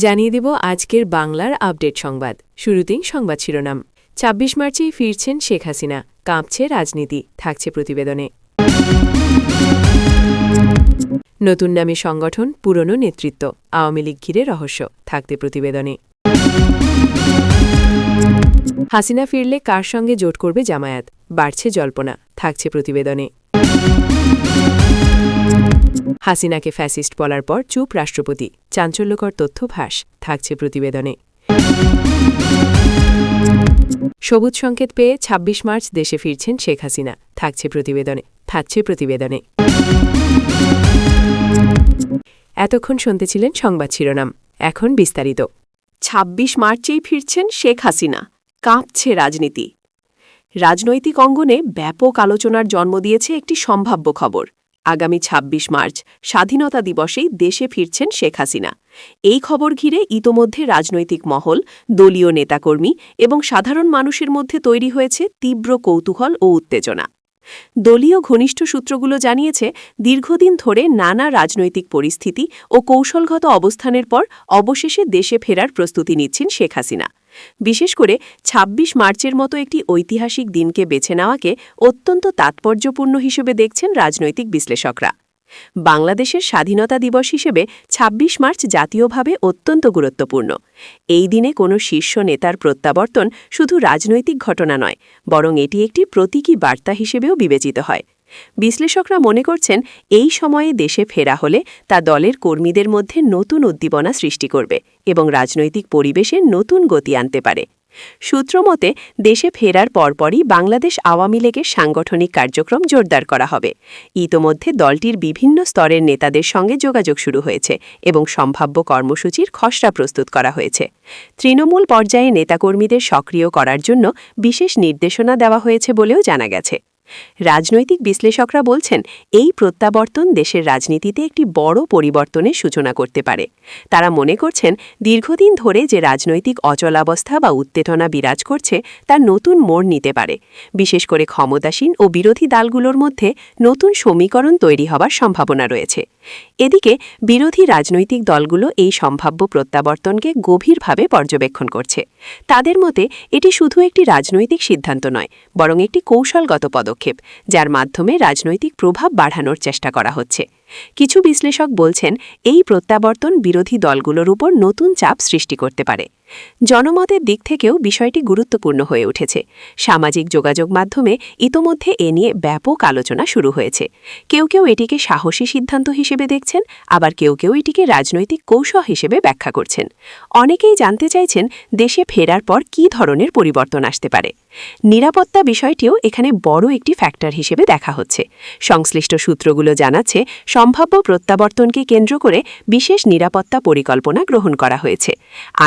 জানিয়ে দেব আজকের বাংলার আপডেট সংবাদ। শুরুতেই সংবাদ শিরোনাম। ২৬ মার্চেই ফিরছেন শেখ হাসিনা, কাঁপছে রাজনীতি, থাকছে প্রতিবেদনে। নতুন নামে সংগঠন, পুরনো নেতৃত্ব, আওয়ামী লীগ ঘিরে রহস্য, থাকতে প্রতিবেদনে। হাসিনা ফিরলে কার সঙ্গে জোট করবে জামায়াত, বাড়ছে জল্পনা, থাকছে প্রতিবেদনে। হাসিনাকে ফ্যাসিস্ট বলার পর চুপ রাষ্ট্রপতি, চাঞ্চল্যকর তথ্য ফাঁস, থাকছে প্রতিবেদনে। সবুজ সংকেত পেয়ে ২৬ মার্চ দেশে ফিরছেন শেখ হাসিনা, থাকছে প্রতিবেদনে। এতক্ষণ শুনতেছিলেন সংবাদ শিরোনাম, এখন বিস্তারিত। ২৬ মার্চেই ফিরছেন শেখ হাসিনা, কাঁপছে রাজনীতি। রাজনৈতিক অঙ্গনে ব্যাপক আলোচনার জন্ম দিয়েছে একটি সম্ভাব্য খবর। আগামী ২৬ মার্চ স্বাধীনতা দিবসেই দেশে ফিরছেন শেখ হাসিনা। এই খবর ঘিরে ইতোমধ্যে রাজনৈতিক মহল, দলীয় নেতাকর্মী এবং সাধারণ মানুষের মধ্যে তৈরি হয়েছে তীব্র কৌতূহল ও উত্তেজনা। দলীয় ঘনিষ্ঠ সূত্রগুলো জানিয়েছে, দীর্ঘদিন ধরে নানা রাজনৈতিক পরিস্থিতি ও কৌশলগত অবস্থানের পর অবশেষে দেশে ফেরার প্রস্তুতি নিচ্ছেন শেখ হাসিনা। বিশেষ করে ২৬ মার্চের মতো একটি ঐতিহাসিক দিনকে বেছে নেওয়াকে অত্যন্ত তাৎপর্যপূর্ণ হিসেবে দেখছেন রাজনৈতিক বিশ্লেষকরা। বাংলাদেশের স্বাধীনতা দিবস হিসেবে ২৬ মার্চ জাতীয়ভাবে অত্যন্ত গুরুত্বপূর্ণ। এই দিনে কোনো শীর্ষ নেতার প্রত্যাবর্তন শুধু রাজনৈতিক ঘটনা নয়, বরং এটি একটি প্রতীকী বার্তা হিসেবেও বিবেচিত হয়। বিশ্লেষকরা মনে করছেন, এই সময়ে দেশে ফেরা হলে তা দলের কর্মীদের মধ্যে নতুন উদ্দীপনা সৃষ্টি করবে এবং রাজনৈতিক পরিবেশে নতুন গতি আনতে পারে। সূত্রমতে, দেশে ফেরার পরপরই বাংলাদেশ আওয়ামী লীগের সাংগঠনিক কার্যক্রম জোরদার করা হবে। ইতোমধ্যে দলটির বিভিন্ন স্তরের নেতাদের সঙ্গে যোগাযোগ শুরু হয়েছে এবং সম্ভাব্য কর্মসূচির খসড়া প্রস্তুত করা হয়েছে। তৃণমূল পর্যায়ে নেতাকর্মীদের সক্রিয় করার জন্য বিশেষ নির্দেশনা দেওয়া হয়েছে বলেও জানা গেছে। রাজনৈতিক বিশ্লেষকরা বলছেন, এই প্রত্যাবর্তন দেশের রাজনীতিতে একটি বড় পরিবর্তনের সূচনা করতে পারে। তারা মনে করছেন, দীর্ঘদিন ধরে যে রাজনৈতিক অচলাবস্থা বা উত্তেজনা বিরাজ করছে তা নতুন মোড় নিতে পারে। বিশেষ করে ক্ষমতাসীন ও বিরোধী দলগুলোর মধ্যে নতুন সমীকরণ তৈরি হবার সম্ভাবনা রয়েছে। এদিকে বিরোধী রাজনৈতিক দলগুলো এই সম্ভাব্য প্রত্যাবর্তনকে গভীরভাবে পর্যবেক্ষণ করছে। তাদের মতে, এটি শুধু একটি রাজনৈতিক সিদ্ধান্ত নয়, বরং একটি কৌশলগত পদক্ষেপ, যার মাধ্যমে রাজনৈতিক প্রভাব বাড়ানোর চেষ্টা করা হচ্ছে। কিছু বিশ্লেষক বলছেন, এই প্রত্যাবর্তন বিরোধী দলগুলোর উপর নতুন চাপ সৃষ্টি করতে পারে। জনমতের দিক থেকেও বিষয়টি গুরুত্বপূর্ণ হয়ে উঠেছে। সামাজিক যোগাযোগ মাধ্যমে ইতোমধ্যে এ নিয়ে ব্যাপক আলোচনা শুরু হয়েছে। কেউ কেউ এটিকে সাহসী সিদ্ধান্ত হিসেবে দেখছেন, আবার কেউ কেউ এটিকে রাজনৈতিক কৌশল হিসেবে ব্যাখ্যা করছেন। অনেকেই জানতে চাইছেন, দেশে ফেরার পর কী ধরনের পরিবর্তন আসতে পারে। নিরাপত্তা বিষয়টিও এখানে বড় একটি ফ্যাক্টর হিসেবে দেখা হচ্ছে। সংশ্লিষ্ট সূত্রগুলো জানাচ্ছে, সম্ভাব্য প্রত্যাবর্তনকে কেন্দ্র করে বিশেষ নিরাপত্তা পরিকল্পনা গ্রহণ করা হয়েছে।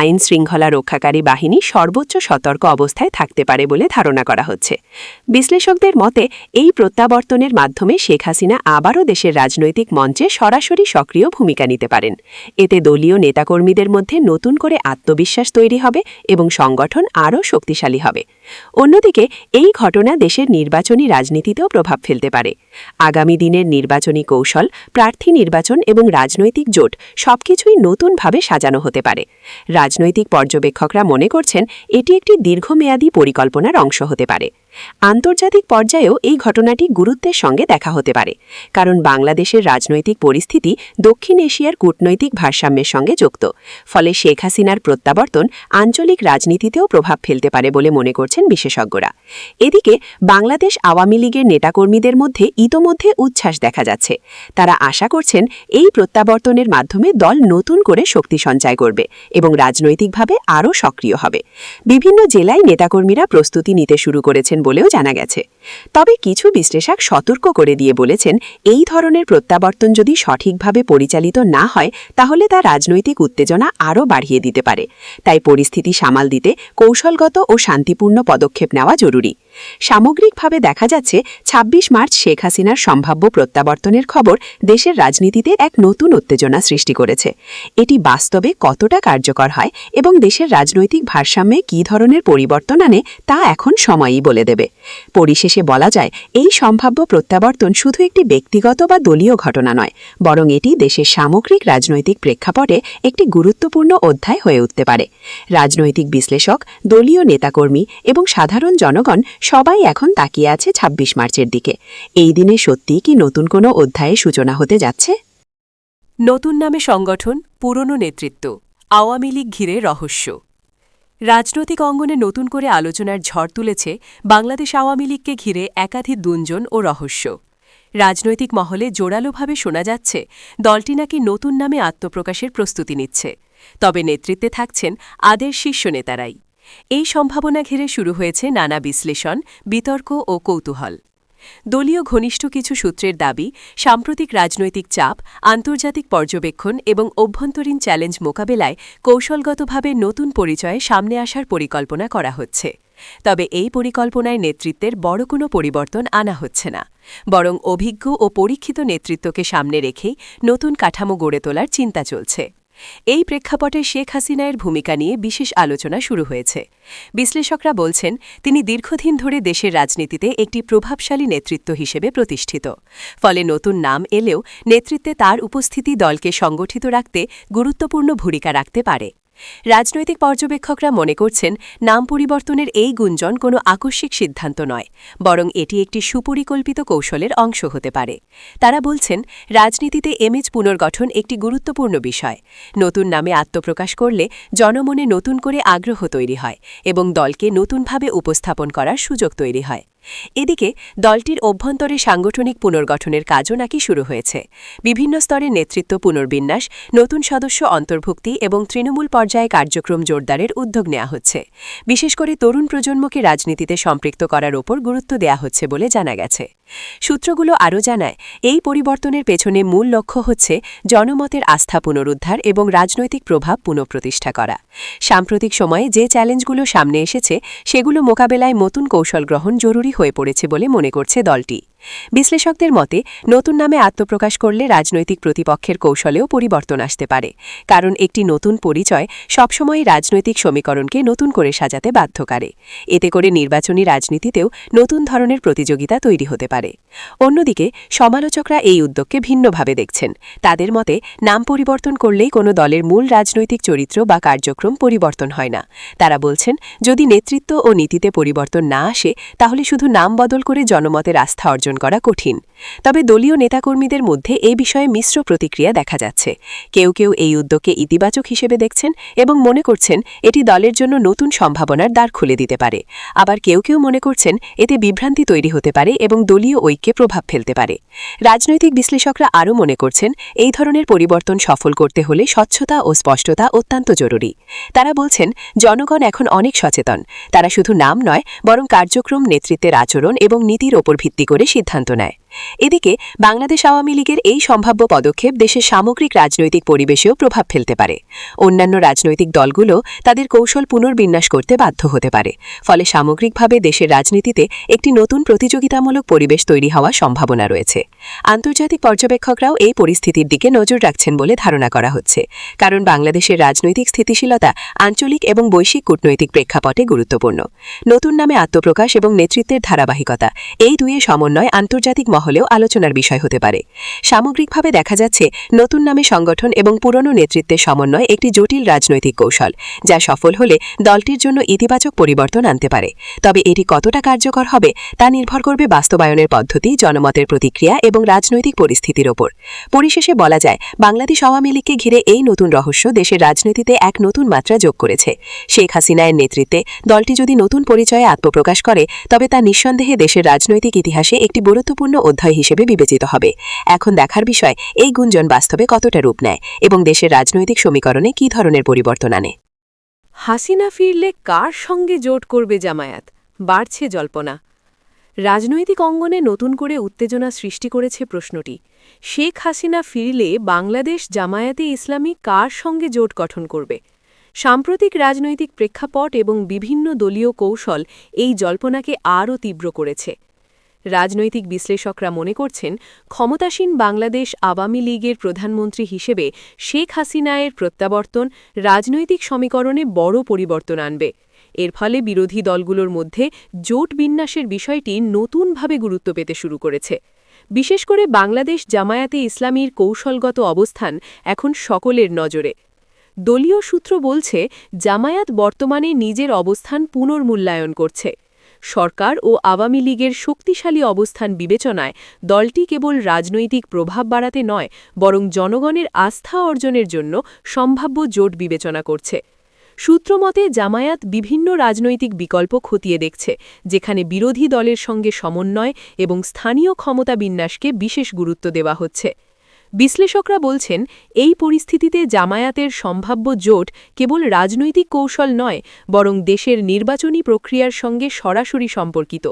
আইন শৃঙ্খলা রক্ষাকারী বাহিনী সর্বোচ্চ সতর্ক অবস্থায় থাকতে পারে বলে ধারণা করা হচ্ছে। বিশ্লেষকদের মতে, এই প্রত্যাবর্তনের মাধ্যমে শেখ হাসিনা আবারও দেশের রাজনৈতিক মঞ্চে সরাসরি সক্রিয় ভূমিকা নিতে পারেন। এতে দলীয় নেতাকর্মীদের মধ্যে নতুন করে আত্মবিশ্বাস তৈরি হবে এবং সংগঠন আরও শক্তিশালী হবে। অন্যদিকে, এই ঘটনা দেশের নির্বাচনী রাজনীতিতেও প্রভাব ফেলতে পারে। আগামী দিনের নির্বাচনী কৌশল, প্রার্থী নির্বাচন এবং রাজনৈতিক জোট সবকিছুই নতুনভাবে সাজানো হতে পারে। রাজনৈতিক পর্যবেক্ষকরা মনে করছেন, এটি একটি দীর্ঘমেয়াদী পরিকল্পনার অংশ হতে পারে। আন্তর্জাতিক পর্যায়েও এই ঘটনাটি গুরুত্বের সঙ্গে দেখা হতে পারে, কারণ বাংলাদেশের রাজনৈতিক পরিস্থিতি দক্ষিণ এশিয়ার কূটনৈতিক ভারসাম্যের সঙ্গে যুক্ত। ফলে শেখ হাসিনার প্রত্যাবর্তন আঞ্চলিক রাজনীতিতেও প্রভাব ফেলতে পারে বলে মনে করছেন বিশেষজ্ঞরা। এদিকে বাংলাদেশ আওয়ামী লীগের নেতাকর্মীদের মধ্যে ইতোমধ্যে উচ্ছ্বাস দেখা যাচ্ছে। তারা আশা করছেন, এই প্রত্যাবর্তনের মাধ্যমে দল নতুন করে শক্তি সঞ্চয় করবে এবং রাজনৈতিকভাবে আরও সক্রিয় হবে। বিভিন্ন জেলায় নেতাকর্মীরা প্রস্তুতি নিতে শুরু করেছেন বলেও জানা গেছে। তবে কিছু বিশ্লেষক সতর্ক করে দিয়ে বলেছেন, এই ধরনের প্রত্যাবর্তন যদি সঠিকভাবে পরিচালিত না হয়, তাহলে তা রাজনৈতিক উত্তেজনা আরও বাড়িয়ে দিতে পারে। তাই পরিস্থিতি সামাল দিতে কৌশলগত ও শান্তিপূর্ণ পদক্ষেপ নেওয়া জরুরি। সামগ্রিকভাবে দেখা যাচ্ছে ২৬ মার্চ শেখ হাসিনার সম্ভাব্য প্রত্যাবর্তনের খবর দেশের রাজনীতিতে এক নতুন উত্তেজনা সৃষ্টি করেছে। এটি বাস্তবে কতটা কার্যকর হয় এবং দেশের রাজনৈতিক ভারসাম্যে কী ধরনের পরিবর্তন আনে তা এখন সময়ই বলে দেবে। পরিশেষে বলা যায়, এই সম্ভাব্য প্রত্যাবর্তন শুধু একটি ব্যক্তিগত বা দলীয় ঘটনা নয়, বরং এটি দেশের সামগ্রিক রাজনৈতিক প্রেক্ষাপটে একটি গুরুত্বপূর্ণ অধ্যায় হয়ে উঠতে পারে। রাজনৈতিক বিশ্লেষক, দলীয় নেতাকর্মী এবং সাধারণ জনগণ সবাই এখন তাকিয়ে আছে ২৬ মার্চের দিকে। এই দিনে সত্যিই কি নতুন কোনো অধ্যায়ের সূচনা হতে যাচ্ছে? নতুন নামে সংগঠন, পুরনো নেতৃত্ব, আওয়ামী লীগ ঘিরে রহস্য। রাজনৈতিক অঙ্গনে নতুন করে আলোচনার ঝড় তুলেছে বাংলাদেশ আওয়ামী লীগকে ঘিরে একাধিক গুঞ্জন ও রহস্য। রাজনৈতিক মহলে জোরালোভাবে শোনা যাচ্ছে দলটি নাকি নতুন নামে আত্মপ্রকাশের প্রস্তুতি নিচ্ছে, তবে নেতৃত্বে থাকছেন আদের শীর্ষ নেতারাই। এই সম্ভাবনা ঘিরে শুরু হয়েছে নানা বিশ্লেষণ, বিতর্ক ও কৌতূহল। দলীয় ঘনিষ্ঠ কিছু সূত্রের দাবি, সাম্প্রতিক রাজনৈতিক চাপ, আন্তর্জাতিক পর্যবেক্ষণ এবং অভ্যন্তরীণ চ্যালেঞ্জ মোকাবেলায় কৌশলগতভাবে নতুন পরিচয়ে সামনে আসার পরিকল্পনা করা হচ্ছে। তবে এই পরিকল্পনায় নেতৃত্বের বড় কোনো পরিবর্তন আনা হচ্ছে না, বরং অভিজ্ঞ ও পরীক্ষিত নেতৃত্বকে সামনে রেখেই নতুন কাঠামো গড়ে তোলার চিন্তা চলছে। এই প্রেক্ষাপটে শেখ হাসিনার ভূমিকা নিয়ে বিশেষ আলোচনা শুরু হয়েছে। বিশ্লেষকরা বলছেন, তিনি দীর্ঘদিন ধরে দেশের রাজনীতিতে একটি প্রভাবশালী নেতৃত্ব হিসেবে প্রতিষ্ঠিত। ফলে নতুন নাম এলেও নেতৃত্বে তার উপস্থিতি দলকে সংগঠিত রাখতে গুরুত্বপূর্ণ ভূমিকা রাখতে পারে। রাজনৈতিক পর্যবেক্ষকরা মনে করছেন, নাম পরিবর্তনের এই গুঞ্জন কোনো আকস্মিক সিদ্ধান্ত নয়, বরং এটি একটি সুপরিকল্পিত কৌশলের অংশ হতে পারে। তারা বলছেন, রাজনীতিতে ইমেজ পুনর্গঠন একটি গুরুত্বপূর্ণ বিষয়। নতুন নামে আত্মপ্রকাশ করলে জনমনে নতুন করে আগ্রহ তৈরি হয় এবং দলকে নতুনভাবে উপস্থাপন করার সুযোগ তৈরি হয়। এদিকে দলটির অভ্যন্তরে সাংগঠনিক পুনর্গঠনের কাজও নাকি শুরু হয়েছে। বিভিন্ন স্তরে নেতৃত্ব পুনর্বিন্যাস, নতুন সদস্য অন্তর্ভুক্তি এবং তৃণমূল পর্যায়ে কার্যক্রম জোরদারের উদ্যোগ নেওয়া হচ্ছে। বিশেষ করে তরুণ প্রজন্মকে রাজনীতিতে সম্পৃক্ত করার ওপর গুরুত্ব দেওয়া হচ্ছে বলে জানা গেছে। সূত্রগুলো আরও জানায়, এই পরিবর্তনের পেছনে মূল লক্ষ্য হচ্ছে জনমতের আস্থা পুনরুদ্ধার এবং রাজনৈতিক প্রভাব পুনঃপ্রতিষ্ঠা করা। সাম্প্রতিক সময়ে যে চ্যালেঞ্জগুলো সামনে এসেছে, সেগুলো মোকাবেলায় নতুন কৌশল গ্রহণ জরুরি হয়ে পড়েছে বলে মনে করছে দলটি। বিশ্লেষকদের মতে, নতুন নামে আত্মপ্রকাশ করলে রাজনৈতিক প্রতিপক্ষের কৌশলেও পরিবর্তন আসতে পারে, কারণ একটি নতুন পরিচয় সবসময় রাজনৈতিক সমীকরণকে নতুন করে সাজাতে বাধ্য করে। এতে করে নির্বাচনী রাজনীতিতেও নতুন ধরনের প্রতিযোগিতা তৈরি হতে পারে। অন্যদিকে সমালোচকরা এই উদ্যোগকে ভিন্নভাবে দেখছেন। তাদের মতে, নাম পরিবর্তন করলেই কোনো দলের মূল রাজনৈতিক চরিত্র বা কার্যক্রম পরিবর্তন হয় না। তারা বলছেন, যদি নেতৃত্ব ও নীতিতে পরিবর্তন না আসে, তাহলে শুধু নাম বদল করে জনমতের আস্থা অর্জন করা কঠিন। তবে দলীয় নেতাকর্মীদের মধ্যে এই বিষয়ে মিশ্র প্রতিক্রিয়া দেখা যাচ্ছে। কেউ কেউ এই উদ্যোগকে ইতিবাচক হিসেবে দেখছেন এবং মনে করছেন এটি দলের জন্য নতুন সম্ভাবনার দ্বার খুলে দিতে পারে। আবার কেউ কেউ মনে করছেন এতে বিভ্রান্তি তৈরি হতে পারে এবং দলীয় ঐক্যে প্রভাব ফেলতে পারে। রাজনৈতিক বিশ্লেষকরা আরও মনে করছেন, এই ধরনের পরিবর্তন সফল করতে হলে স্বচ্ছতা ও স্পষ্টতা অত্যন্ত জরুরি। তারা বলছেন, জনগণ এখন অনেক সচেতন। তারা শুধু নাম নয়, বরং কার্যক্রম, নেতৃত্বের আচরণ এবং নীতির ওপর ভিত্তি করে সিদ্ধান্ত নেয়। এদিকে বাংলাদেশ আওয়ামী লীগের এই সম্ভাব্য পদক্ষেপ দেশের সামগ্রিক রাজনৈতিক পরিবেশেও প্রভাব ফেলতে পারে। অন্যান্য রাজনৈতিক দলগুলো তাদের কৌশল পুনর্বিন্যাস করতে বাধ্য হতে পারে। ফলে সামগ্রিকভাবে দেশের রাজনীতিতে একটি নতুন প্রতিযোগিতামূলক পরিবেশ তৈরি হওয়ার সম্ভাবনা রয়েছে। আন্তর্জাতিক পর্যবেক্ষকরাও এই পরিস্থিতির দিকে নজর রাখছেন বলে ধারণা করা হচ্ছে, কারণ বাংলাদেশের রাজনৈতিক স্থিতিশীলতা আঞ্চলিক এবং বৈশ্বিক কূটনৈতিক প্রেক্ষাপটে গুরুত্বপূর্ণ। নতুন নামে আত্মপ্রকাশ এবং নেতৃত্বের ধারাবাহিকতা, এই দুইয়ের সমন্বয় আন্তর্জাতিক মহলেও আলোচনার বিষয় হতে পারে। সামগ্রিকভাবে দেখা যাচ্ছে, নতুন নামে সংগঠন এবং পুরনো নেতৃত্বের সমন্বয় একটি জটিল রাজনৈতিক কৌশল, যা সফল হলে দলটির জন্য ইতিবাচক পরিবর্তন আনতে পারে। তবে এটি কতটা কার্যকর হবে তা নির্ভর করবে বাস্তবায়নের পদ্ধতি, জনমতের প্রতিক্রিয়া এবং রাজনৈতিক পরিস্থিতির ওপর। পরিশেষে বলা যায়, বাংলাদেশ আওয়ামী লীগকে ঘিরে এই নতুন রহস্য দেশের রাজনীতিতে এক নতুন মাত্রা যোগ করেছে। শেখ হাসিনার নেতৃত্বে দলটি যদি নতুন পরিচয়ে আত্মপ্রকাশ করে, তবে তা নিঃসন্দেহে দেশের রাজনৈতিক ইতিহাসে একটি গুরুত্বপূর্ণ অধ্যায় হিসেবে বিবেচিত হবে। এখন দেখার বিষয়, এই গুঞ্জন বাস্তবে কতটা রূপ নেয় এবং দেশের রাজনৈতিক সমীকরণে কী ধরনের পরিবর্তন আনে। হাসিনা ফিরলে কার সঙ্গে জোট করবে জামায়াত? বাড়ছে জল্পনা। রাজনৈতিক অঙ্গনে নতুন করে উত্তেজনা সৃষ্টি করেছে প্রশ্নটি, শেখ হাসিনা ফিরলে বাংলাদেশ জামায়াতে ইসলামী কার সঙ্গে জোট গঠন করবে? সাম্প্রতিক রাজনৈতিক প্রেক্ষাপট এবং বিভিন্ন দলীয় কৌশল এই জল্পনাকে আরও তীব্র করেছে। রাজনৈতিক বিশ্লেষকরা মনে করছেন, ক্ষমতাসীন বাংলাদেশ আওয়ামী লীগের প্রধানমন্ত্রী হিসেবে শেখ হাসিনায়ের প্রত্যাবর্তন রাজনৈতিক সমীকরণে বড় পরিবর্তন আনবে। এর ফলে বিরোধী দলগুলোর মধ্যে জোট বিন্যাসের বিষয়টি নতুনভাবে গুরুত্ব পেতে শুরু করেছে। বিশেষ করে বাংলাদেশ জামায়াতে ইসলামীর কৌশলগত অবস্থান এখন সকলের নজরে। দলীয় সূত্র বলছে, জামায়াত বর্তমানে নিজের অবস্থান পুনর্মূল্যায়ন করছে। সরকার ও আওয়ামী লীগের শক্তিশালী অবস্থান বিবেচনায় দলটি কেবল রাজনৈতিক প্রভাব বাড়াতে নয়, বরং জনগণের আস্থা অর্জনের জন্য সম্ভাব্য জোট বিবেচনা করছে। সূত্রমতে জামায়াত বিভিন্ন রাজনৈতিক বিকল্প খতিয়ে দেখছে, যেখানে বিরোধী দলের সঙ্গে সমন্বয় এবং স্থানীয় ক্ষমতা বিন্যাসকে বিশেষ গুরুত্ব দেওয়া হচ্ছে। বিশ্লেষকরা বলছেন, এই পরিস্থিতিতে জামায়াতের সম্ভাব্য জোট কেবল রাজনৈতিক কৌশল নয়, বরং দেশের নির্বাচনী প্রক্রিয়ার সঙ্গে সরাসরি সম্পর্কিত।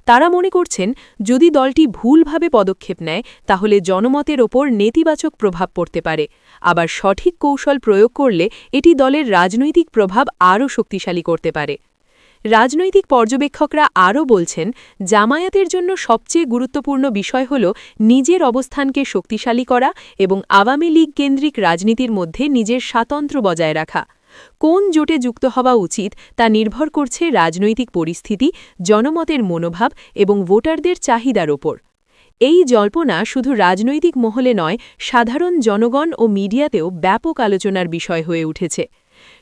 তারা মনে করছেন, যদি দলটি ভুলভাবে পদক্ষেপ নেয় তাহলে জনমতের ওপর নেতিবাচক প্রভাব পড়তে পারে, আবার সঠিক কৌশল প্রয়োগ করলে এটি দলের রাজনৈতিক প্রভাব আরও শক্তিশালী করতে পারে। রাজনৈতিক পর্যবেক্ষকরা আরও বলছেন, জামায়াতের জন্য সবচেয়ে গুরুত্বপূর্ণ বিষয় হল নিজের অবস্থানকে শক্তিশালী করা এবং আওয়ামী লীগ কেন্দ্রিক রাজনীতির মধ্যে নিজের স্বাতন্ত্র্য বজায় রাখা। কোন জোটে যুক্ত হওয়া উচিত তা নির্ভর করছে রাজনৈতিক পরিস্থিতি, জনমতের মনোভাব এবং ভোটারদের চাহিদার ওপর। এই জল্পনা শুধু রাজনৈতিক মহলে নয়, সাধারণ জনগণ ও মিডিয়াতেও ব্যাপক আলোচনার বিষয় হয়ে উঠেছে।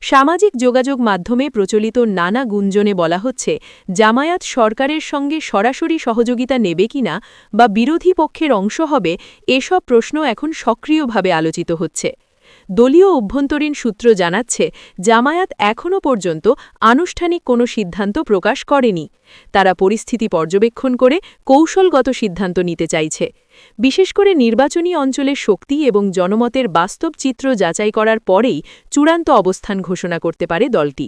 সামাজিক যোগাযোগ মাধ্যমে প্রচলিত নানা গুঞ্জনে বলা হচ্ছে, জামায়াত সরকারের সঙ্গে সরাসরি সহযোগিতা নেবে কিনা বা বিরোধী পক্ষের অংশ হবে, এসব প্রশ্ন এখন সক্রিয়ভাবে আলোচিত হচ্ছে। দলীয় অভ্যন্তরীণ সূত্র জানাচ্ছে, জামায়াত এখনও পর্যন্ত আনুষ্ঠানিক কোনো সিদ্ধান্ত প্রকাশ করেনি। তারা পরিস্থিতি পর্যবেক্ষণ করে কৌশলগত সিদ্ধান্ত নিতে চাইছে। বিশেষ করে নির্বাচনী অঞ্চলের শক্তি এবং জনমতের বাস্তব চিত্র যাচাই করার পরেই চূড়ান্ত অবস্থান ঘোষণা করতে পারে দলটি।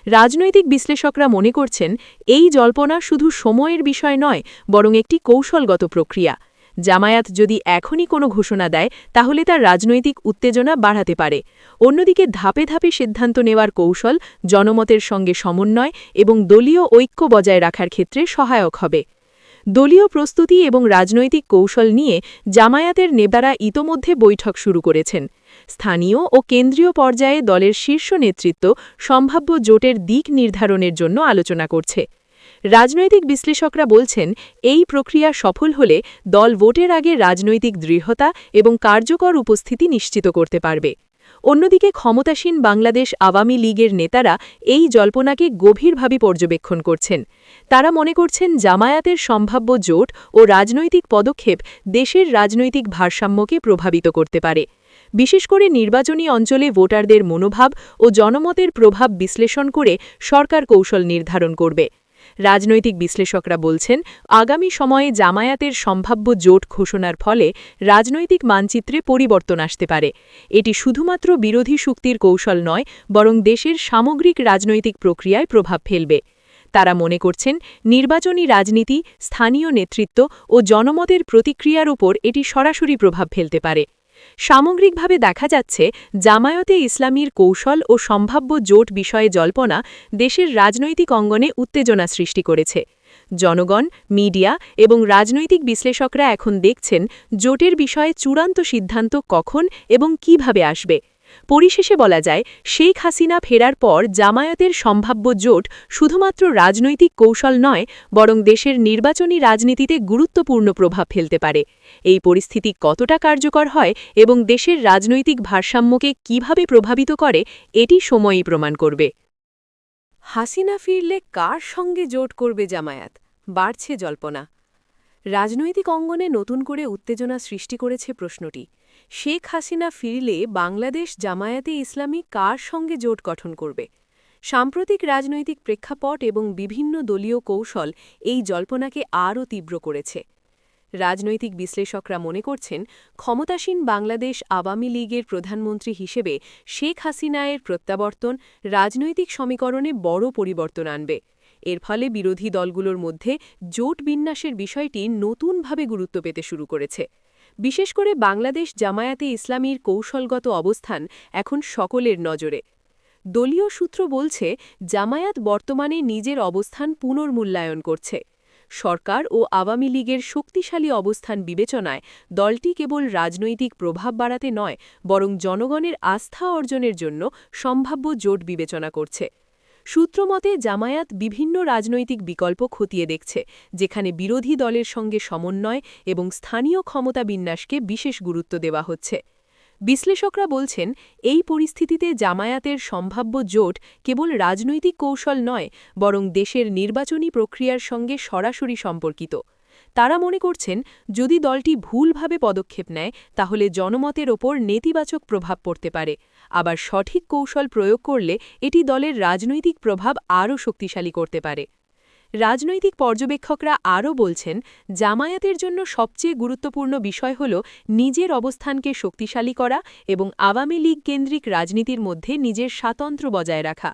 রাজনৈতিক বিশ্লেষকরা মনে করছেন, এই জল্পনা শুধু সময়ের বিষয় নয়, বরং একটি কৌশলগত প্রক্রিয়া। জামায়াত যদি এখনই কোনো ঘোষণা দেয় তাহলে তার রাজনৈতিক উত্তেজনা বাড়াতে পারে। অন্যদিকে ধাপে ধাপে সিদ্ধান্ত নেওয়ার কৌশল জনমতের সঙ্গে সমন্বয় এবং দলীয় ঐক্য বজায় রাখার ক্ষেত্রে সহায়ক হবে। দলীয় প্রস্তুতি এবং রাজনৈতিক কৌশল নিয়ে জামায়াতের নেতারা ইতোমধ্যে বৈঠক শুরু করেছেন। স্থানীয় ও কেন্দ্রীয় পর্যায়ে দলের শীর্ষ নেতৃত্ব সম্ভাব্য জোটের দিক নির্ধারণের জন্য আলোচনা করছে। রাজনৈতিক বিশ্লেষকরা বলছেন, এই প্রক্রিয়া সফল হলে দল ভোটের আগে রাজনৈতিক দৃঢ়তা এবং কার্যকর উপস্থিতি নিশ্চিত করতে পারবে। অন্যদিকে ক্ষমতাসীন বাংলাদেশ আওয়ামী লীগের নেতারা এই জল্পনাকে গভীরভাবে পর্যবেক্ষণ করছেন। তারা মনে করছেন, জামায়াতের সম্ভাব্য জোট ও রাজনৈতিক পদক্ষেপ দেশের রাজনৈতিক ভারসাম্যকে প্রভাবিত করতে পারে। বিশেষ করে নির্বাচনী অঞ্চলে ভোটারদের মনোভাব ও জনমতের প্রভাব বিশ্লেষণ করে সরকার কৌশল নির্ধারণ করবে। রাজনৈতিক বিশ্লেষকরা বলছেন, আগামী সময়ে জামায়াতের সম্ভাব্য জোট ঘোষণার ফলে রাজনৈতিক মানচিত্রে পরিবর্তন আসতে পারে। এটি শুধুমাত্র বিরোধী শক্তির কৌশল নয়, বরং দেশের সামগ্রিক রাজনৈতিক প্রক্রিয়ায় প্রভাব ফেলবে। তারা মনে করছেন, নির্বাচনী রাজনীতি, স্থানীয় নেতৃত্ব ও জনমতের প্রতিক্রিয়ার উপর এটি সরাসরি প্রভাব ফেলতে পারে। সামগ্রিকভাবে দেখা যাচ্ছে, জামায়াতে ইসলামীর কৌশল ও সম্ভাব্য জোট বিষয়ে জল্পনা দেশের রাজনৈতিক অঙ্গনে উত্তেজনা সৃষ্টি করেছে। জনগণ, মিডিয়া এবং রাজনৈতিক বিশ্লেষকরা এখন দেখছেন, জোটের বিষয়ে চূড়ান্ত সিদ্ধান্ত কখন এবং কিভাবে আসবে। পরিশেষে বলা যায়, শেখ হাসিনা ফেরার পর জামায়াতের সম্ভাব্য জোট শুধুমাত্র রাজনৈতিক কৌশল নয়, বরং দেশের নির্বাচনী রাজনীতিতে গুরুত্বপূর্ণ প্রভাব ফেলতে পারে। এই পরিস্থিতি কতটা কার্যকর হয় এবং দেশের রাজনৈতিক ভারসাম্যকে কিভাবে প্রভাবিত করে, এটি সময়ই প্রমাণ করবে। হাসিনা ফিরলে কার সঙ্গে জোট করবে জামায়াত? বাড়ছে জল্পনা। রাজনৈতিক অঙ্গনে নতুন করে উত্তেজনা সৃষ্টি করেছে প্রশ্নটি। শেখ হাসিনা ফিরলে বাংলাদেশ জামায়াতে ইসলামী কার সঙ্গে জোট গঠন করবে? সাম্প্রতিক রাজনৈতিক প্রেক্ষাপট এবং বিভিন্ন দলীয় কৌশল এই জল্পনাকে আরও তীব্র করেছে। রাজনৈতিক বিশ্লেষকরা মনে করছেন, ক্ষমতাসীন বাংলাদেশ আওয়ামী লীগের প্রধানমন্ত্রী হিসেবে শেখ হাসিনায়ের প্রত্যাবর্তন রাজনৈতিক সমীকরণে বড় পরিবর্তন আনবে। এর ফলে বিরোধী দলগুলোর মধ্যে জোট বিন্যাসের বিষয়টি নতুনভাবে গুরুত্ব পেতে শুরু করেছে। বিশেষ করে বাংলাদেশ জামায়াতে ইসলামীর কৌশলগত অবস্থান এখন সকলের নজরে। দলীয় সূত্র বলছে জামায়াত বর্তমানে নিজের অবস্থান পুনর্মূল্যায়ন করছে। সরকার ও আওয়ামী লীগের শক্তিশালী অবস্থান বিবেচনায় দলটি কেবল রাজনৈতিক প্রভাব বাড়াতে নয়, বরং জনগণের আস্থা অর্জনের জন্য সম্ভাব্য জোট বিবেচনা করছে। সূত্রমতে জামায়াত বিভিন্ন রাজনৈতিক বিকল্প খতিয়ে দেখছে, যেখানে বিরোধী দলের সঙ্গে সমন্বয় এবং স্থানীয় ক্ষমতা বিন্যাসকে বিশেষ গুরুত্ব দেওয়া হচ্ছে। বিশ্লেষকরা বলছেন, এই পরিস্থিতিতে জামায়াতের সম্ভাব্য জোট কেবল রাজনৈতিক কৌশল নয়, বরং দেশের নির্বাচনী প্রক্রিয়ার সঙ্গে সরাসরি সম্পর্কিত। তারা মনে করছেন, যদি দলটি ভুলভাবে পদক্ষেপ নেয় তাহলে জনমতের ওপর নেতিবাচক প্রভাব পড়তে পারে, আবার সঠিক কৌশল প্রয়োগ করলে এটি দলের রাজনৈতিক প্রভাব আরও শক্তিশালী করতে পারে। রাজনৈতিক পর্যবেক্ষকরা আরও বলছেন, জামায়াতের জন্য সবচেয়ে গুরুত্বপূর্ণ বিষয় হল নিজের অবস্থানকে শক্তিশালী করা এবং আওয়ামী লীগ কেন্দ্রিক রাজনীতির মধ্যে নিজের স্বাতন্ত্র্য বজায় রাখা।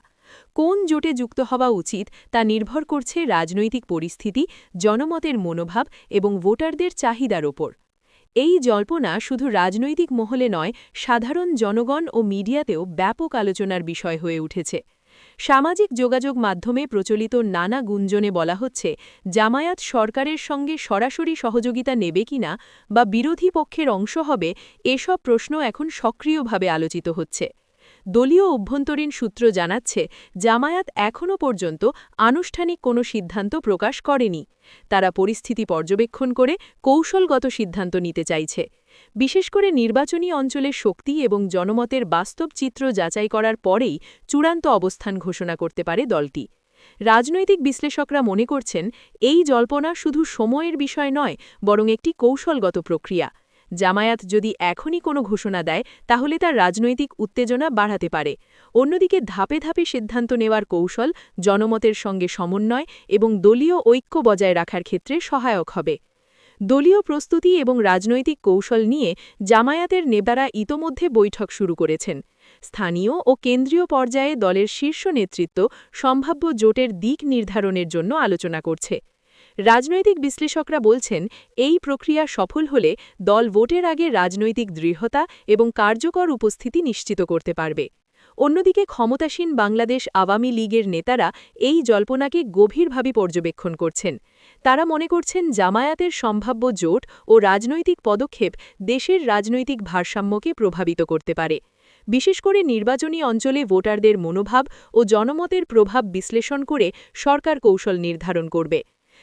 কোন জোটে যুক্ত হওয়া উচিত তা নির্ভর করছে রাজনৈতিক পরিস্থিতি, জনমতের মনোভাব এবং ভোটারদের চাহিদার ওপর। এই জল্পনা শুধু রাজনৈতিক মহলে নয়, সাধারণ জনগণ ও মিডিয়াতেও ব্যাপক আলোচনার বিষয় হয়ে উঠেছে। সামাজিক যোগাযোগ মাধ্যমে প্রচলিত নানা গুঞ্জনে বলা হচ্ছে, জামায়াত সরকারের সঙ্গে সরাসরি সহযোগিতা নেবে কিনা বা বিরোধী পক্ষের অংশ হবে, এসব প্রশ্ন এখন সক্রিয়ভাবে আলোচিত হচ্ছে। দলীয় অভ্যন্তরীণ সূত্র জানাচ্ছে, জামায়াত এখনও পর্যন্ত আনুষ্ঠানিক কোনো সিদ্ধান্ত প্রকাশ করেনি। তারা পরিস্থিতি পর্যবেক্ষণ করে কৌশলগত সিদ্ধান্ত নিতে চাইছে। বিশেষ করে নির্বাচনী অঞ্চলের শক্তি এবং জনমতের বাস্তব চিত্র যাচাই করার পরেই চূড়ান্ত অবস্থান ঘোষণা করতে পারে দলটি। রাজনৈতিক বিশ্লেষকরা মনে করছেন, এই জল্পনা শুধু সময়ের বিষয় নয়, বরং একটি কৌশলগত প্রক্রিয়া। জামায়াত যদি এখনই কোনো ঘোষণা দেয় তাহলে তার রাজনৈতিক উত্তেজনা বাড়াতে পারে। অন্যদিকে ধাপে ধাপে সিদ্ধান্ত নেওয়ার কৌশল জনমতের সঙ্গে সমন্বয় এবং দলীয় ঐক্য বজায় রাখার ক্ষেত্রে সহায়ক হবে। দলীয় প্রস্তুতি এবং রাজনৈতিক কৌশল নিয়ে জামায়াতের নেতারা ইতোমধ্যে বৈঠক শুরু করেছেন। স্থানীয় ও কেন্দ্রীয় পর্যায়ে দলের শীর্ষ নেতৃত্ব সম্ভাব্য জোটের দিক নির্ধারণের জন্য আলোচনা করছে। রাজনৈতিক বিশ্লেষকরা বলছেন, এই প্রক্রিয়া সফল হলে দল ভোটের আগে রাজনৈতিক দৃঢ়তা এবং কার্যকর উপস্থিতি নিশ্চিত করতে পারবে। অন্যদিকে ক্ষমতাসীন বাংলাদেশ আওয়ামী লীগের নেতারা এই জল্পনাকে গভীরভাবে পর্যবেক্ষণ করছেন। তারা মনে করছেন, জামায়াতের সম্ভাব্য জোট ও রাজনৈতিক পদক্ষেপ দেশের রাজনৈতিক ভারসাম্যকে প্রভাবিত করতে পারে। বিশেষ করে নির্বাচনী অঞ্চলে ভোটারদের মনোভাব ও জনমতের প্রভাব বিশ্লেষণ করে সরকার কৌশল নির্ধারণ করবে।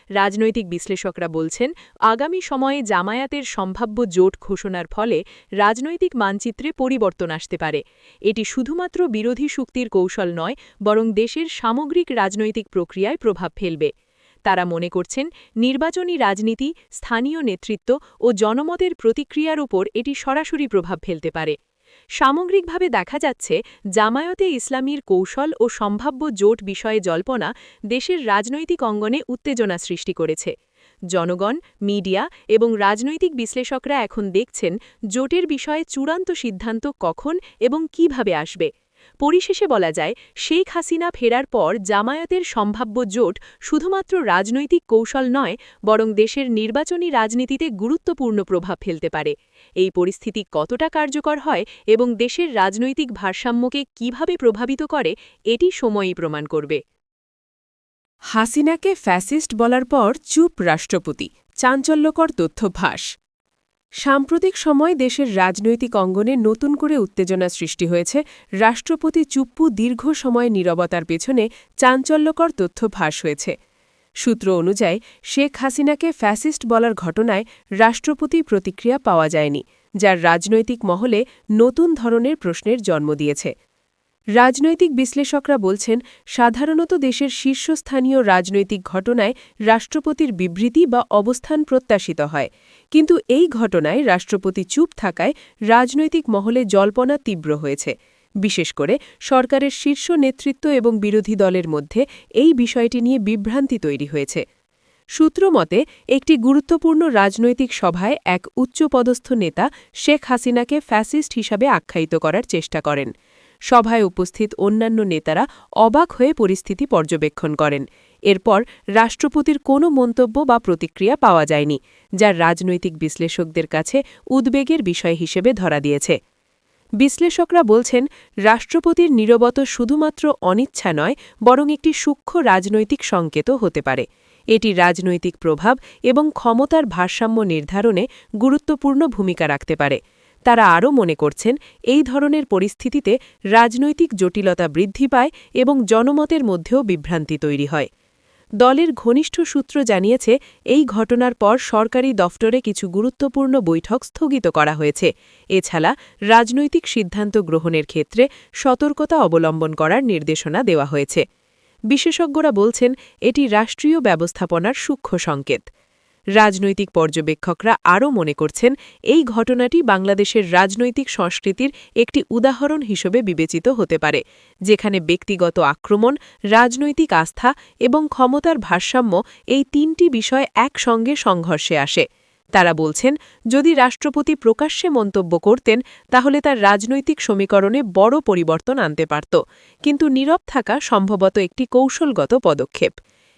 রাজনৈতিক বিশ্লেষকরা বলছেন, আগামী সময়ে জামায়াতের সম্ভাব্য জোট ঘোষণার ফলে রাজনৈতিক মানচিত্রে পরিবর্তন আসতে পারে। এটি শুধুমাত্র বিরোধী শক্তির কৌশল নয়, বরং দেশের সামগ্রিক রাজনৈতিক প্রক্রিয়ায় প্রভাব ফেলবে। তারা মনে করছেন, নির্বাচনী রাজনীতি, স্থানীয় নেতৃত্ব ও জনমতের প্রতিক্রিয়ার উপর এটি সরাসরি প্রভাব ফেলতে পারে। সামগ্রিকভাবে দেখা যাচ্ছে, জামায়াতে ইসলামীর কৌশল ও সম্ভাব্য জোট বিষয়ে জল্পনা দেশের রাজনৈতিক অঙ্গনে উত্তেজনা সৃষ্টি করেছে। জনগণ, মিডিয়া এবং রাজনৈতিক বিশ্লেষকরা এখন দেখছেন, জোটের বিষয়ে চূড়ান্ত সিদ্ধান্ত কখন এবং কিভাবে আসবে। পরিশেষে বলা যায়, শেখ হাসিনা ফেরার পর জামায়াতের সম্ভাব্য জোট শুধুমাত্র রাজনৈতিক কৌশল নয়, বরং দেশের নির্বাচনী রাজনীতিতে গুরুত্বপূর্ণ প্রভাব ফেলতে পারে। এই পরিস্থিতি কতটা কার্যকর হয় এবং দেশের রাজনৈতিক ভারসাম্যকে কিভাবে প্রভাবিত করে, এটি সময়ই প্রমাণ করবে। হাসিনাকে ফ্যাসিস্ট বলার পর চুপ রাষ্ট্রপতি, চাঞ্চল্যকর তথ্য ফাঁস। সাম্প্রতিক সময় দেশের রাজনৈতিক অঙ্গনে নতুন করে উত্তেজনা সৃষ্টি হয়েছে। রাষ্ট্রপতি চুপ্পু দীর্ঘ সময় নীরবতার পেছনে চাঞ্চল্যকর তথ্য ফাঁস হয়েছে। সূত্র অনুযায়ী, শেখ হাসিনাকে ফ্যাসিস্ট বলার ঘটনায় রাষ্ট্রপতি প্রতিক্রিয়া পাওয়া যায়নি, যার রাজনৈতিক মহলে নতুন ধরনের প্রশ্নের জন্ম দিয়েছে। রাজনৈতিক বিশ্লেষকরা বলছেন, সাধারণত দেশের শীর্ষস্থানীয় রাজনৈতিক ঘটনায় রাষ্ট্রপতির বিবৃতি বা অবস্থান প্রত্যাশিত হয়, কিন্তু এই ঘটনায় রাষ্ট্রপতি চুপ থাকায় রাজনৈতিক মহলে জল্পনা তীব্র হয়েছে। বিশেষ করে সরকারের শীর্ষ নেতৃত্ব এবং বিরোধী দলের মধ্যে এই বিষয়টি নিয়ে বিভ্রান্তি তৈরি হয়েছে। সূত্রমতে, একটি গুরুত্বপূর্ণ রাজনৈতিক সভায় এক উচ্চপদস্থ নেতা শেখ হাসিনাকে ফ্যাসিস্ট হিসাবে আখ্যায়িত করার চেষ্টা করেন। সভায় উপস্থিত অন্যান্য নেতারা অবাক হয়ে পরিস্থিতি পর্যবেক্ষণ করেন। এরপর রাষ্ট্রপতির কোনো মন্তব্য বা প্রতিক্রিয়া পাওয়া যায়নি, যা রাজনৈতিক বিশ্লেষকদের কাছে উদ্বেগের বিষয় হিসেবে ধরা দিয়েছে। বিশ্লেষকরা বলছেন, রাষ্ট্রপতির নীরবতা শুধুমাত্র অনিচ্ছা নয়, বরং একটি সূক্ষ্ম রাজনৈতিক সংকেতও হতে পারে। এটি রাজনৈতিক প্রভাব এবং ক্ষমতার ভারসাম্য নির্ধারণে গুরুত্বপূর্ণ ভূমিকা রাখতে পারে। তারা আরও মনে করছেন, এই ধরনের পরিস্থিতিতে রাজনৈতিক জটিলতা বৃদ্ধি পায় এবং জনমতের মধ্যেও বিভ্রান্তি তৈরি হয়। দলের ঘনিষ্ঠ সূত্র জানিয়েছে, এই ঘটনার পর সরকারি দফতরে কিছু গুরুত্বপূর্ণ বৈঠক স্থগিত করা হয়েছে। এছাড়া রাজনৈতিক সিদ্ধান্ত গ্রহণের ক্ষেত্রে সতর্কতা অবলম্বন করার নির্দেশনা দেওয়া হয়েছে। বিশেষজ্ঞরা বলছেন, এটি রাষ্ট্রীয় ব্যবস্থাপনার সূক্ষ্ম সংকেত। রাজনৈতিক পর্যবেক্ষকরা আরও মনে করছেন, এই ঘটনাটি বাংলাদেশের রাজনৈতিক সংস্কৃতির একটি উদাহরণ হিসেবে বিবেচিত হতে পারে, যেখানে ব্যক্তিগত আক্রমণ, রাজনৈতিক আস্থা এবং ক্ষমতার ভারসাম্য এই তিনটি বিষয় একসঙ্গে সংঘর্ষে আসে। তারা বলছেন, যদি রাষ্ট্রপতি প্রকাশ্যে মন্তব্য করতেন তাহলে তার রাজনৈতিক সমীকরণে বড় পরিবর্তন আনতে পারত, কিন্তু নীরব থাকা সম্ভবত একটি কৌশলগত পদক্ষেপ।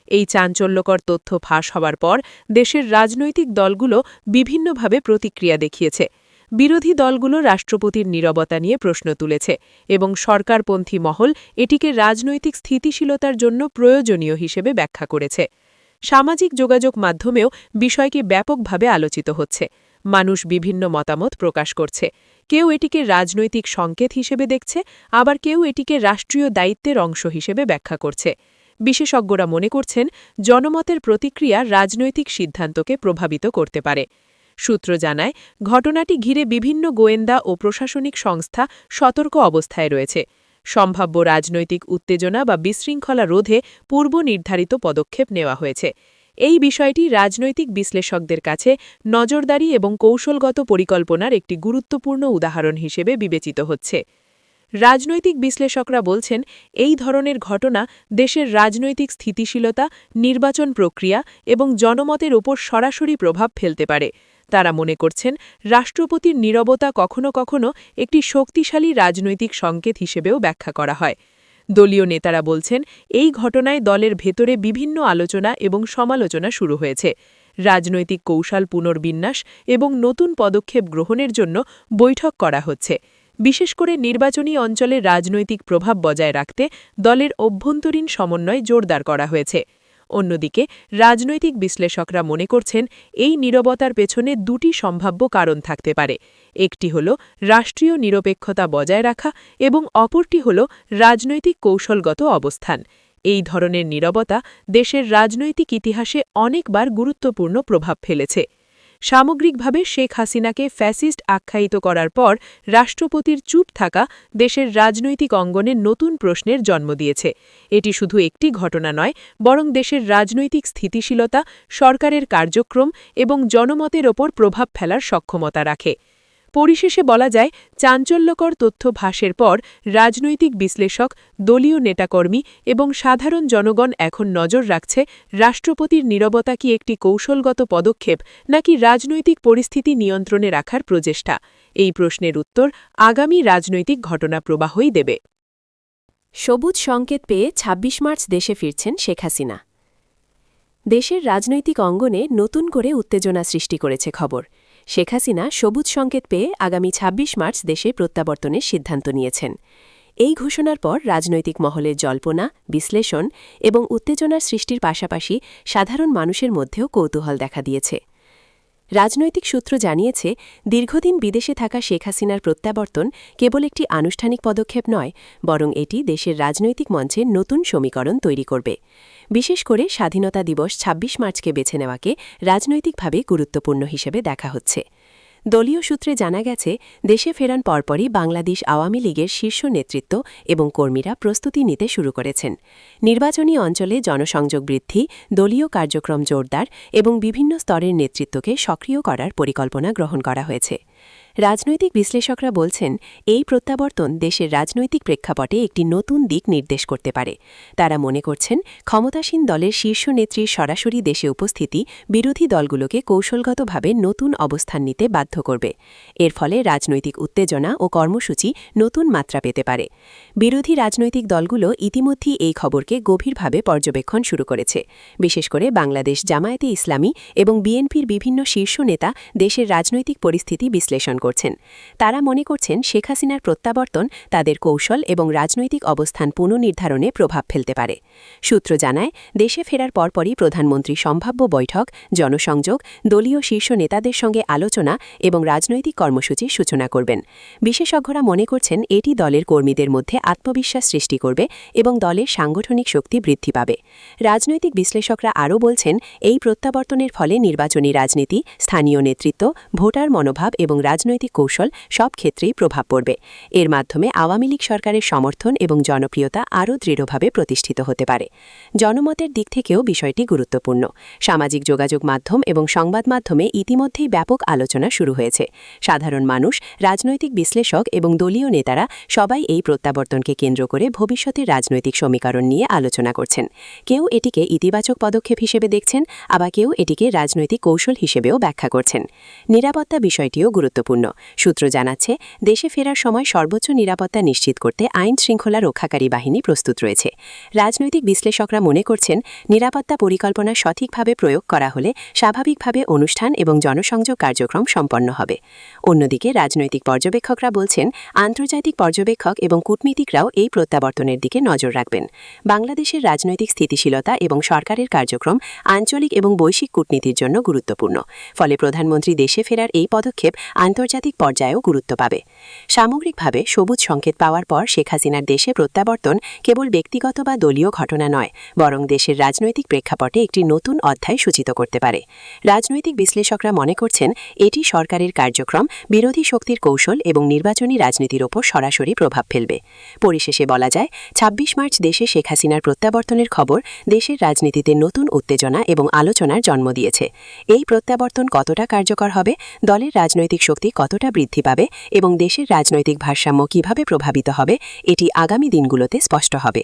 এই চাঞ্চল্যকর তথ্য ফাঁস হওয়ার পর দেশের রাজনৈতিক দলগুলো বিভিন্নভাবে প্রতিক্রিয়া দেখিয়েছে। বিরোধী দলগুলো রাষ্ট্রপতির নীরবতা নিয়ে প্রশ্ন তুলেছে এবং সরকারপন্থী মহল এটিকে রাজনৈতিক স্থিতিশীলতার জন্য প্রয়োজনীয় হিসেবে ব্যাখ্যা করেছে। সামাজিক যোগাযোগ মাধ্যমেও বিষয়টি ব্যাপকভাবে আলোচিত হচ্ছে। মানুষ বিভিন্ন মতামত প্রকাশ করছে। কেউ এটিকে রাজনৈতিক সংকেত হিসেবে দেখছে, আবার কেউ এটিকে রাষ্ট্রীয় দায়িত্বের অংশ হিসেবে ব্যাখ্যা করছে। বিশেষজ্ঞরা মনে করছেন, জনমতের প্রতিক্রিয়া রাজনৈতিক সিদ্ধান্তকে প্রভাবিত করতে পারে। সূত্র জানায়, ঘটনাটি ঘিরে বিভিন্ন গোয়েন্দা ও প্রশাসনিক সংস্থা সতর্ক অবস্থায় রয়েছে। সম্ভাব্য রাজনৈতিক উত্তেজনা বা বিশৃঙ্খলা রোধে পূর্ব নির্ধারিত পদক্ষেপ নেওয়া হয়েছে। এই বিষয়টি রাজনৈতিক বিশ্লেষকদের কাছে নজরদারি এবং কৌশলগত পরিকল্পনার একটি গুরুত্বপূর্ণ উদাহরণ হিসেবে বিবেচিত হচ্ছে। রাজনৈতিক বিশ্লেষকরা বলছেন, এই ধরনের ঘটনা দেশের রাজনৈতিক স্থিতিশীলতা, নির্বাচন প্রক্রিয়া এবং জনমতের ওপর সরাসরি প্রভাব ফেলতে পারে। তারা মনে করছেন, রাষ্ট্রপতির নীরবতা কখনো কখনো একটি শক্তিশালী রাজনৈতিক সংকেত হিসেবেও ব্যাখ্যা করা হয়। দলীয় নেতারা বলছেন, এই ঘটনায় দলের ভেতরে বিভিন্ন আলোচনা এবং সমালোচনা শুরু হয়েছে। রাজনৈতিক কৌশল পুনর্বিন্যাস এবং নতুন পদক্ষেপ গ্রহণের জন্য বৈঠক করা হচ্ছে। বিশেষ করে নির্বাচনী অঞ্চলে রাজনৈতিক প্রভাব বজায় রাখতে দলের অভ্যন্তরীণ সমন্বয় জোরদার করা হয়েছে। অন্যদিকে রাজনৈতিক বিশ্লেষকরা মনে করছেন, এই নীরবতার পেছনে দুটি সম্ভাব্য কারণ থাকতে পারে। একটি হল রাষ্ট্রীয় নিরপেক্ষতা বজায় রাখা এবং অপরটি হল রাজনৈতিক কৌশলগত অবস্থান। এই ধরনের নীরবতা দেশের রাজনৈতিক ইতিহাসে অনেকবার গুরুত্বপূর্ণ প্রভাব ফেলেছে। সামগ্রিকভাবে শেখ হাসিনাকে ফ্যাসিস্ট আখ্যায়িত করার পর রাষ্ট্রপতির চুপ থাকা দেশের রাজনৈতিক অঙ্গনে নতুন প্রশ্নের জন্ম দিয়েছে। এটি শুধু একটি ঘটনা নয়, বরং দেশের রাজনৈতিক স্থিতিশীলতা, সরকারের কার্যক্রম এবং জনমতের ওপর প্রভাব ফেলার সক্ষমতা রাখে। পরিশেষে বলা যায়, চাঞ্চল্যকর তথ্য ফাঁসের পর রাজনৈতিক বিশ্লেষক, দলীয় নেতাকর্মী এবং সাধারণ জনগণ এখন নজর রাখছে, রাষ্ট্রপতির নীরবতা কি একটি কৌশলগত পদক্ষেপ নাকি রাজনৈতিক পরিস্থিতি নিয়ন্ত্রণে রাখার প্রচেষ্টা। এই প্রশ্নের উত্তর আগামী রাজনৈতিক ঘটনা প্রবাহই দেবে। সবুজ সংকেত পেয়ে ২৬ মার্চ দেশে ফিরছেন শেখ হাসিনা। দেশের রাজনৈতিক অঙ্গনে নতুন করে উত্তেজনা সৃষ্টি করেছে খবর। শেখ হাসিনা সবুজ সংকেত পেয়ে আগামী ২৬ মার্চ দেশে প্রত্যাবর্তনের সিদ্ধান্ত নিয়েছেন। এই ঘোষণার পর রাজনৈতিক মহলে জল্পনা, বিশ্লেষণ এবং উত্তেজনার সৃষ্টির পাশাপাশি সাধারণ মানুষের মধ্যেও কৌতূহল দেখা দিয়েছে। রাজনৈতিক সূত্র জানিয়েছে, দীর্ঘদিন বিদেশে থাকা শেখ হাসিনার প্রত্যাবর্তন কেবল একটি আনুষ্ঠানিক পদক্ষেপ নয়, বরং এটি দেশের রাজনৈতিক মঞ্চে নতুন সমীকরণ তৈরি করবে। বিশেষ করে স্বাধীনতা দিবস ২৬ মার্চকে বেছে নেওয়াকে রাজনৈতিকভাবে গুরুত্বপূর্ণ হিসেবে দেখা হচ্ছে। দলীয় সূত্রে জানা গেছে, দেশে ফেরার পরপরই বাংলাদেশ আওয়ামী লীগের শীর্ষ নেতৃত্ব এবং কর্মীরা প্রস্তুতি নিতে শুরু করেছেন। নির্বাচনী অঞ্চলে জনসংযোগ বৃদ্ধি, দলীয় কার্যক্রম জোরদার এবং বিভিন্ন স্তরের নেতৃত্বকে সক্রিয় করার পরিকল্পনা গ্রহণ করা হয়েছে। রাজনৈতিক বিশ্লেষকরা বলছেন, এই প্রত্যাবর্তন দেশের রাজনৈতিক প্রেক্ষাপটে একটি নতুন দিক নির্দেশ করতে পারে। তারা মনে করছেন, ক্ষমতাসীন দলের শীর্ষ নেত্রীর সরাসরি দেশে উপস্থিতি বিরোধী দলগুলোকে কৌশলগতভাবে নতুন অবস্থান নিতে বাধ্য করবে। এর ফলে রাজনৈতিক উত্তেজনা ও কর্মসূচি নতুন মাত্রা পেতে পারে। বিরোধী রাজনৈতিক দলগুলো ইতিমধ্যেই এই খবরকে গভীরভাবে পর্যবেক্ষণ শুরু করেছে। বিশেষ করে বাংলাদেশ জামায়াতে ইসলামী এবং বিএনপির বিভিন্ন শীর্ষ নেতা দেশের রাজনৈতিক পরিস্থিতি বিশ্লেষণ বিশ্লেষণ করছেন। তারা মনে করছেন শেখ হাসিনার প্রত্যাবর্তন তাদের কৌশল এবং রাজনৈতিক অবস্থান পুনর্নির্ধারণে প্রভাব ফেলতে পারে। সূত্র জানায়, দেশে ফেরার পরপরই প্রধানমন্ত্রী সম্ভাব্য বৈঠক, জনসংযোগ, দলীয় শীর্ষ নেতাদের সঙ্গে আলোচনা এবং রাজনৈতিক কর্মসূচির সূচনা করবেন। বিশেষজ্ঞরা মনে করছেন এটি দলের কর্মীদের মধ্যে আত্মবিশ্বাস সৃষ্টি করবে এবং দলের সাংগঠনিক শক্তি বৃদ্ধি পাবে। রাজনৈতিক বিশ্লেষকরা আরও বলছেন, এই প্রত্যাবর্তনের ফলে নির্বাচনী রাজনীতি, স্থানীয় নেতৃত্ব, ভোটার মনোভাব এবং রাজনৈতিক কৌশল সব ক্ষেত্রেই প্রভাব পড়বে। এর মাধ্যমে আওয়ামী লীগ সরকারের সমর্থন এবং জনপ্রিয়তা আরও দৃঢ়ভাবে প্রতিষ্ঠিত হতে পারে। জনমতের দিক থেকেও বিষয়টি গুরুত্বপূর্ণ। সামাজিক যোগাযোগ মাধ্যম এবং সংবাদ মাধ্যমে ইতিমধ্যেই ব্যাপক আলোচনা শুরু হয়েছে। সাধারণ মানুষ, রাজনৈতিক বিশ্লেষক এবং দলীয় নেতারা সবাই এই প্রত্যাবর্তনকে কেন্দ্র করে ভবিষ্যতের রাজনৈতিক সমীকরণ নিয়ে আলোচনা করছেন। কেউ এটিকে ইতিবাচক পদক্ষেপ হিসেবে দেখছেন, আবার কেউ এটিকে রাজনৈতিক কৌশল হিসেবেও ব্যাখ্যা করছেন। নিরাপত্তা বিষয়টিও গুরুত্বপূর্ণ। সূত্র জানাচ্ছে, দেশে ফেরার সময় সর্বোচ্চ নিরাপত্তা নিশ্চিত করতে আইন শৃঙ্খলা রক্ষাকারী বাহিনী প্রস্তুত রয়েছে। রাজনৈতিক বিশ্লেষকরা মনে করছেন, নিরাপত্তা পরিকল্পনা সঠিকভাবে প্রয়োগ করা হলে স্বাভাবিকভাবে অনুষ্ঠান এবং জনসংযোগ কার্যক্রম সম্পন্ন হবে। অন্যদিকে রাজনৈতিক পর্যবেক্ষকরা বলছেন, আন্তর্জাতিক পর্যবেক্ষক এবং কূটনীতিকরাও এই প্রত্যাবর্তনের দিকে নজর রাখবেন। বাংলাদেশের রাজনৈতিক স্থিতিশীলতা এবং সরকারের কার্যক্রম আঞ্চলিক এবং বৈশ্বিক কূটনীতির জন্য গুরুত্বপূর্ণ। ফলে প্রধানমন্ত্রী দেশে ফেরার এই পদক্ষেপ আন্তর্জাতিক পর্যায়েও গুরুত্ব পাবে। সামগ্রিকভাবে সবুজ সংকেত পাওয়ার পর শেখ হাসিনার দেশে প্রত্যাবর্তন কেবল ব্যক্তিগত বা দলীয় ঘটনা নয়, বরং দেশের রাজনৈতিক প্রেক্ষাপটে একটি নতুন অধ্যায় সূচিত করতে পারে। রাজনৈতিক বিশ্লেষকরা মনে করছেন, এটি সরকারের কার্যক্রম, বিরোধী শক্তির কৌশল এবং নির্বাচনী রাজনীতির ওপর সরাসরি প্রভাব ফেলবে। পরিশেষে বলা যায়, ২৬ মার্চ দেশে শেখ হাসিনার প্রত্যাবর্তনের খবর দেশের রাজনীতিতে নতুন উত্তেজনা এবং আলোচনার জন্ম দিয়েছে। এই প্রত্যাবর্তন কতটা কার্যকর হবে, দলের রাজনৈতিক শক্তি কতটা বৃদ্ধি পাবে এবং দেশের রাজনৈতিক ভারসাম্য কিভাবে প্রভাবিত হবে, এটি আগামী দিনগুলোতে স্পষ্ট হবে।